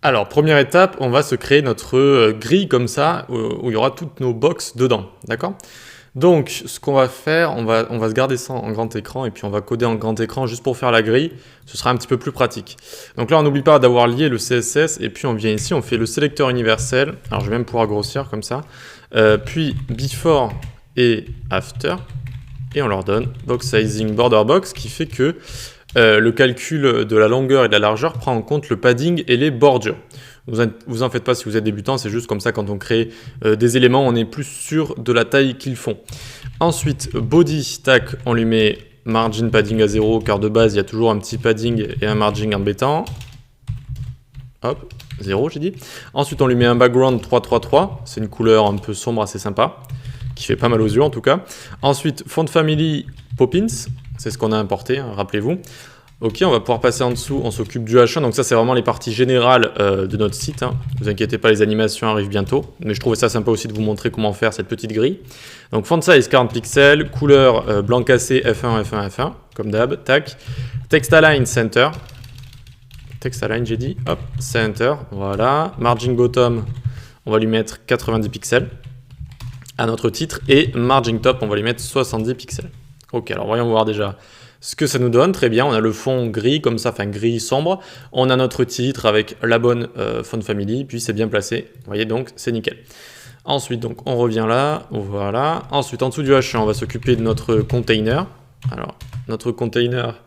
Alors, première étape, on va se créer notre grille comme ça, où il y aura toutes nos box dedans, d'accord? Donc, ce qu'on va faire, on va se garder ça en grand écran et puis on va coder en grand écran juste pour faire la grille. Ce sera un petit peu plus pratique. Donc là, on n'oublie pas d'avoir lié le CSS et puis on vient ici, on fait le sélecteur universel. Alors, je vais même pouvoir grossir comme ça. Puis, before et after. Et on leur donne box sizing border box qui fait que le calcul de la longueur et de la largeur prend en compte le padding et les bordures. Vous en faites pas si vous êtes débutant, c'est juste comme ça quand on crée des éléments, on est plus sûr de la taille qu'ils font. Ensuite, body, tac, on lui met margin padding à 0, car de base, il y a toujours un petit padding et un margin embêtant. Hop, 0 j'ai dit. Ensuite, on lui met un background 333, c'est une couleur un peu sombre assez sympa, qui fait pas mal aux yeux en tout cas. Ensuite, font family Poppins, c'est ce qu'on a importé, hein, rappelez-vous. Ok, on va pouvoir passer en dessous, on s'occupe du H1, donc ça c'est vraiment les parties générales de notre site. Hein. Ne vous inquiétez pas, les animations arrivent bientôt, mais je trouvais ça sympa aussi de vous montrer comment faire cette petite grille. Donc font size 40 pixels, couleur blanc cassé F1, F1, F1, comme d'hab, tac. Text align center, text align j'ai dit, hop, center, voilà. Margin bottom, on va lui mettre 90 pixels à notre titre, et margin top, on va lui mettre 70 pixels. Ok, alors voyons voir déjà ce que ça nous donne. Très bien, on a le fond gris comme ça, enfin gris sombre. On a notre titre avec la bonne font family, puis c'est bien placé. Vous voyez, donc c'est nickel. Ensuite, donc on revient là, voilà. Ensuite, en dessous du H1, on va s'occuper de notre container. Alors, notre container,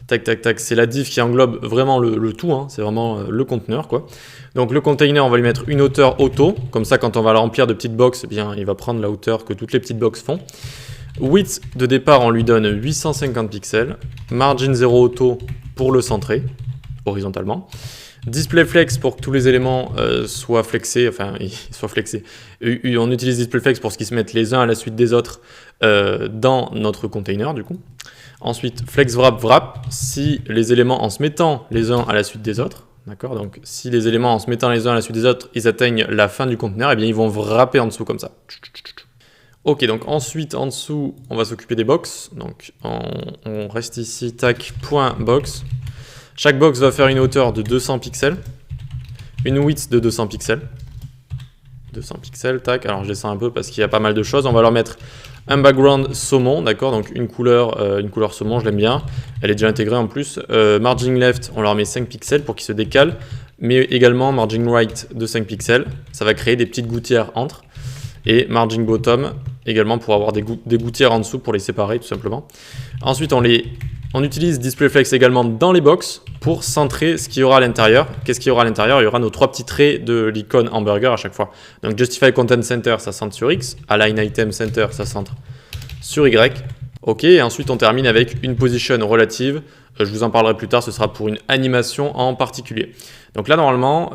tac, tac, tac, c'est la div qui englobe vraiment le tout, hein. C'est vraiment le conteneur, quoi. Donc le container, on va lui mettre une hauteur auto. Comme ça, quand on va le remplir de petites box, eh bien, il va prendre la hauteur que toutes les petites box font. Width de départ, on lui donne 850 pixels. Margin 0 auto pour le centrer, horizontalement. Display flex pour que tous les éléments soient flexés, enfin, soient flexés. On utilise display flex pour ce qu'ils se mettent les uns à la suite des autres dans notre container, du coup. Ensuite, flex wrap wrap, si les éléments en se mettant les uns à la suite des autres, d'accord? Donc, si les éléments en se mettant les uns à la suite des autres, ils atteignent la fin du conteneur, eh bien, ils vont wrapper en dessous comme ça. Ok, donc ensuite, en dessous, on va s'occuper des box. Donc, on reste ici, tac, point box. Chaque box va faire une hauteur de 200 pixels. Une width de 200 pixels. 200 pixels, tac. Alors, je descends un peu parce qu'il y a pas mal de choses. On va leur mettre un background saumon, d'accord? Donc, une couleur saumon, je l'aime bien. Elle est déjà intégrée en plus. Margin left, on leur met 5 pixels pour qu'ils se décalent. Mais également, margin right de 5 pixels. Ça va créer des petites gouttières entre. Et margin bottom également pour avoir des gouttières en dessous pour les séparer tout simplement. Ensuite, on utilise displayFlex également dans les box pour centrer ce qu'il y aura à l'intérieur. Qu'est-ce qu'il y aura à l'intérieur? Il y aura nos 3 petits traits de l'icône hamburger à chaque fois. Donc Justify Content Center, ça centre sur X. Align Item Center, ça centre sur Y. Ok, et ensuite on termine avec une position relative. Je vous en parlerai plus tard, ce sera pour une animation en particulier. Donc là, normalement,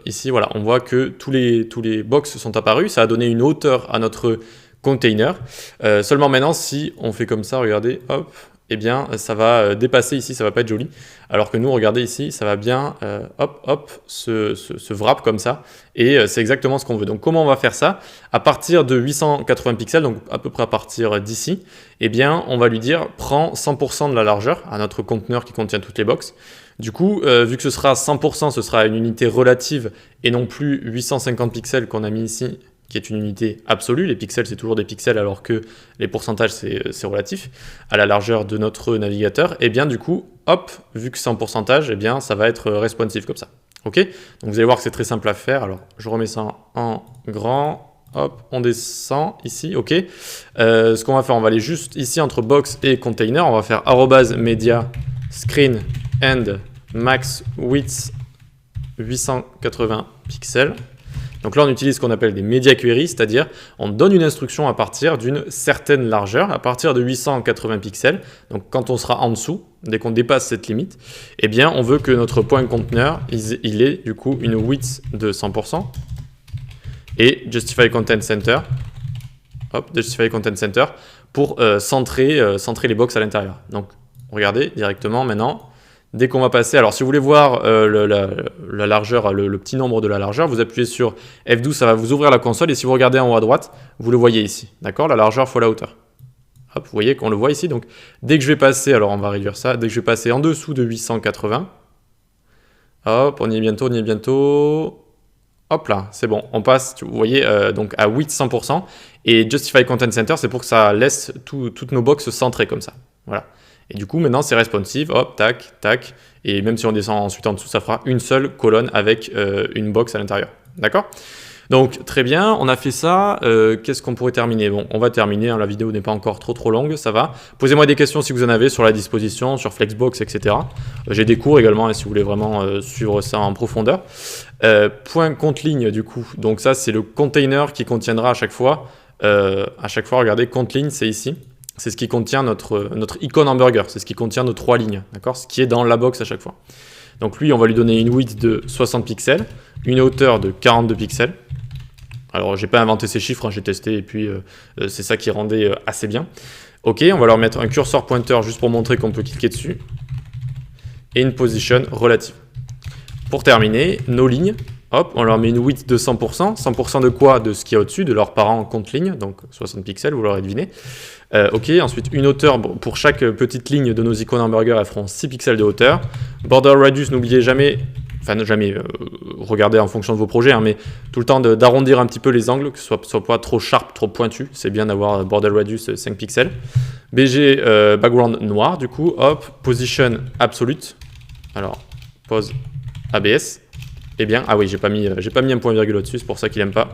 ici, voilà, on voit que tous les box sont apparus. Ça a donné une hauteur à notre container. Seulement maintenant, si on fait comme ça, regardez, hop, eh bien, ça va dépasser ici, ça va pas être joli. Alors que nous, regardez ici, ça va bien, hop, hop, se wrap comme ça. Et c'est exactement ce qu'on veut. Donc, comment on va faire ça? À partir de 880 pixels, donc à peu près à partir d'ici, eh bien, on va lui dire, prends 100% de la largeur à notre conteneur qui contient toutes les box. Du coup, vu que ce sera 100%, ce sera une unité relative et non plus 850 pixels qu'on a mis ici, qui est une unité absolue. Les pixels, c'est toujours des pixels, alors que les pourcentages, c'est relatif à la largeur de notre navigateur. Et bien, du coup, hop, vu que c'est en pourcentage, eh bien, ça va être responsive comme ça. Ok? Donc, vous allez voir que c'est très simple à faire. Alors, je remets ça en grand. Hop, on descend ici, ok. Ce qu'on va faire, on va aller juste ici entre box et container. On va faire @media screen and max width 880 pixels. Donc là, on utilise ce qu'on appelle des media queries, c'est-à-dire on donne une instruction à partir d'une certaine largeur, à partir de 880 pixels. Donc quand on sera en dessous, dès qu'on dépasse cette limite, eh bien, on veut que notre point conteneur, il ait du coup une width de 100%. Et Justify Content Center, hop, Justify Content Center, pour centrer les box à l'intérieur. Donc, regardez directement maintenant, dès qu'on va passer, alors si vous voulez voir la largeur, le petit nombre de la largeur, vous appuyez sur F12, ça va vous ouvrir la console, et si vous regardez en haut à droite, vous le voyez ici, d'accord? La largeur fois la hauteur. Hop, vous voyez qu'on le voit ici, donc dès que je vais passer, alors on va réduire ça, dès que je vais passer en dessous de 880, Hop, on y est bientôt, on y est bientôt. Hop là, c'est bon, on passe, vous voyez, donc à 800%. Et Justify Content Center, c'est pour que ça laisse toutes nos box centrées comme ça. Voilà. Et du coup, maintenant, c'est responsive, hop, tac, tac. Et même si on descend ensuite en dessous, ça fera une seule colonne avec une box à l'intérieur. D'accord? Donc, très bien, on a fait ça. Qu'est-ce qu'on pourrait terminer? Bon, on va terminer, hein, la vidéo n'est pas encore trop longue, ça va. Posez-moi des questions si vous en avez sur la disposition, sur Flexbox, etc. J'ai des cours également, hein, si vous voulez vraiment suivre ça en profondeur. Point compte ligne, du coup. Donc ça, c'est le container qui contiendra à chaque fois, regardez, compte ligne, c'est ici. C'est ce qui contient notre icône hamburger, c'est ce qui contient nos 3 lignes, d'accord? Ce qui est dans la box à chaque fois. Donc lui, on va lui donner une width de 60 pixels, une hauteur de 42 pixels. Alors, j'ai pas inventé ces chiffres, hein, j'ai testé et puis c'est ça qui rendait assez bien. Ok, on va leur mettre un curseur pointeur juste pour montrer qu'on peut cliquer dessus. Et une position relative. Pour terminer, nos lignes, hop, on leur met une width de 100%. 100% de quoi? De ce qu'il y a au-dessus, de leur parent compte ligne, donc 60 pixels, vous l'aurez deviné. Ok, ensuite une hauteur, pour chaque petite ligne de nos icônes hamburger, elles feront 6 pixels de hauteur. Border radius, n'oubliez jamais, regardez en fonction de vos projets, hein, mais tout le temps d'arrondir un petit peu les angles, que ce soit pas trop sharp, trop pointu, c'est bien d'avoir border radius 5 pixels. BG, background noir, du coup, hop, position absolute, alors, pose ABS, eh bien, ah oui, j'ai pas mis un point virgule au-dessus, c'est pour ça qu'il aime pas.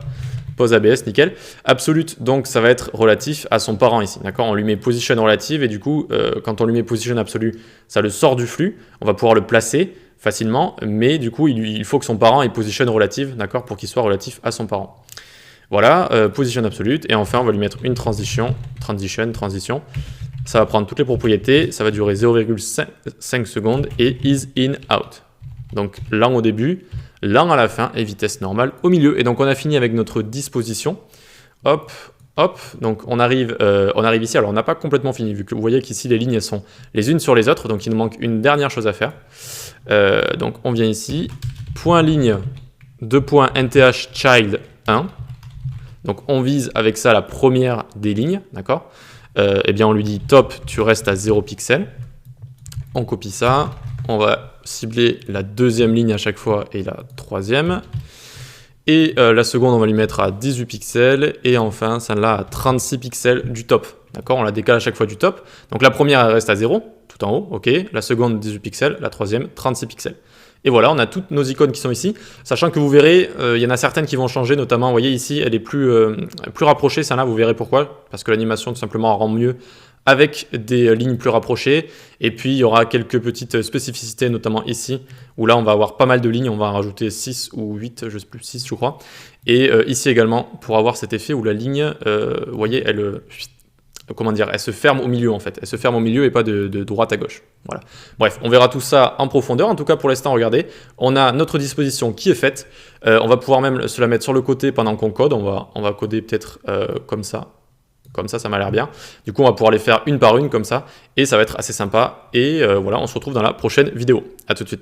Pose ABS, nickel. Absolute, donc ça va être relatif à son parent ici, d'accord? On lui met position relative et du coup, quand on lui met position absolue, ça le sort du flux. On va pouvoir le placer facilement, mais du coup, il faut que son parent ait position relative, d'accord? Pour qu'il soit relatif à son parent. Voilà, position absolute. Et enfin, on va lui mettre une transition. Ça va prendre toutes les propriétés. Ça va durer 0,5 secondes et is in out. Donc, lent au début, lent à la fin et vitesse normale au milieu. Et donc, on a fini avec notre disposition. Hop, hop. Donc, on arrive ici. Alors, on n'a pas complètement fini, vu que vous voyez qu'ici, les lignes elles sont les unes sur les autres. Donc, il nous manque une dernière chose à faire. Donc, on vient ici. Point ligne, 2 points NTH child 1. Donc, on vise avec ça la première des lignes. D'accord? Eh bien, on lui dit top, tu restes à 0 pixels. On copie ça. On va cibler la deuxième ligne à chaque fois et la troisième. Et la seconde, on va lui mettre à 18 pixels. Et enfin, celle-là à 36 pixels du top. D'accord? On la décale à chaque fois du top. Donc la première, elle reste à 0, tout en haut. OK. La seconde, 18 pixels. La troisième, 36 pixels. Et voilà, on a toutes nos icônes qui sont ici. Sachant que vous verrez, il y en a certaines qui vont changer. Notamment, vous voyez ici, elle est plus rapprochée. Celle-là, vous verrez pourquoi. Parce que l'animation, tout simplement, rend mieux avec des lignes plus rapprochées. Et puis, il y aura quelques petites spécificités, notamment ici, où là, on va avoir pas mal de lignes. On va en rajouter 6 ou 8, je sais plus, 6, je crois. Et ici également, pour avoir cet effet où la ligne, vous voyez, elle se ferme au milieu, en fait. Elle se ferme au milieu et pas de droite à gauche. Voilà. Bref, on verra tout ça en profondeur. En tout cas, pour l'instant, regardez, on a notre disposition qui est faite. On va pouvoir même se la mettre sur le côté pendant qu'on code. On va coder peut-être comme ça. Comme ça m'a l'air bien. Du coup, on va pouvoir les faire une par une comme ça. Et ça va être assez sympa. Et voilà, on se retrouve dans la prochaine vidéo. À tout de suite.